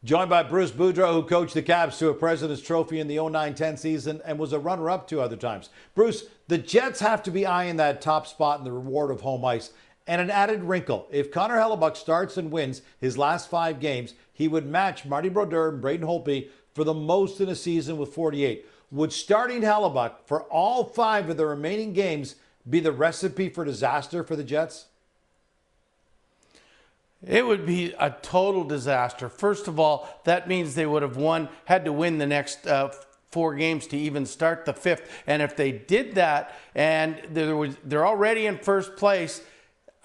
Joined by Bruce Boudreau, who coached the Caps to a President's Trophy in the 09-10 season and was a runner-up two other times. Bruce, the Jets have to be eyeing that top spot in the reward of home ice. And an added wrinkle, if Connor Hellebuyck starts and wins his last 5 games, he would match Marty Brodeur and Braden Holtby for the most in a season with 48. Would starting Hellebuyck for all 5 of the remaining games be the recipe for disaster for the Jets? It would be a total disaster. First of all, that means they would have had to win the next 4 games to even start the 5th. And if they did that and they're already in first place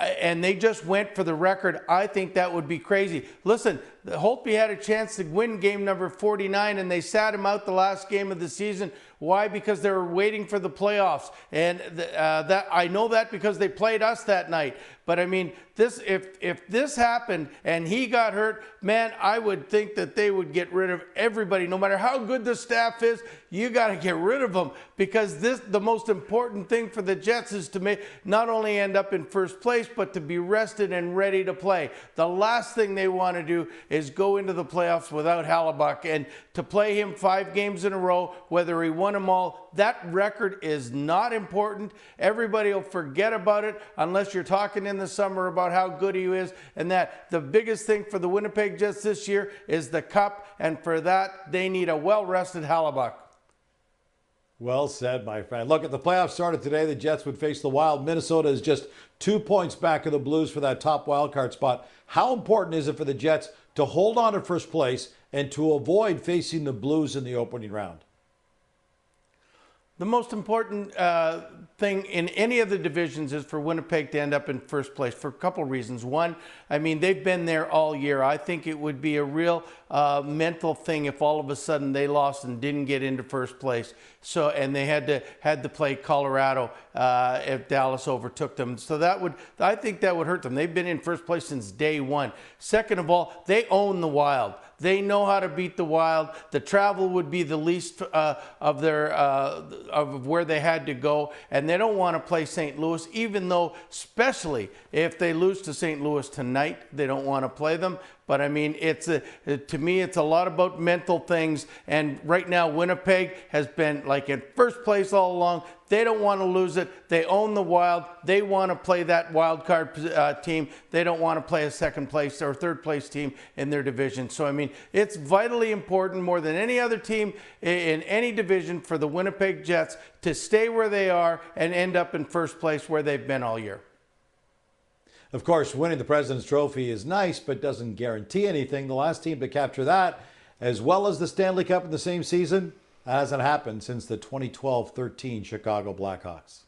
and they just went for the record, I think that would be crazy. Listen, Holtby had a chance to win game number 49 and they sat him out the last game of the season. Why? Because they were waiting for the playoffs. And that I know that because they played us that night. But I mean, if this happened and he got hurt, man, I would think that they would get rid of everybody. No matter how good the staff is, you got to get rid of them, because the most important thing for the Jets is to not only end up in first place, but to be rested and ready to play. The last thing they want to do is go into the playoffs without Hellebuyck, and to play him 5 games in a row, whether he won them all, that record is not important. Everybody will forget about it unless you're talking in the summer about how good he is, and that the biggest thing for the Winnipeg Jets this year is the Cup, and for that they need a well-rested Hellebuyck. Well said, my friend. Look, if the playoffs started today, the Jets would face the Wild. Minnesota is just 2 points back of the Blues for that top wildcard spot. How important is it for the Jets to hold on to first place and to avoid facing the Blues in the opening round? The most important thing in any of the divisions is for Winnipeg to end up in first place for a couple of reasons. One, I mean, they've been there all year. I think it would be a real mental thing if all of a sudden they lost and didn't get into first place. So, and they had to play Colorado if Dallas overtook them. So I think that would hurt them. They've been in first place since day one. Second of all, they own the Wild. They know how to beat the Wild. The travel would be the least of where they had to go, and they don't want to play St. Louis, even though, especially if they lose to St. Louis tonight, they don't want to play them. But I mean, to me, it's a lot about mental things. And right now, Winnipeg has been like in first place all along. They don't want to lose it. They own the Wild. They want to play that wild card team. They don't want to play a second place or third place team in their division. So I mean, it's vitally important, more than any other team in any division, for the Winnipeg Jets to stay where they are and end up in first place where they've been all year. Of course, winning the President's Trophy is nice, but doesn't guarantee anything. The last team to capture that, as well as the Stanley Cup in the same season, hasn't happened since the 2012-13 Chicago Blackhawks.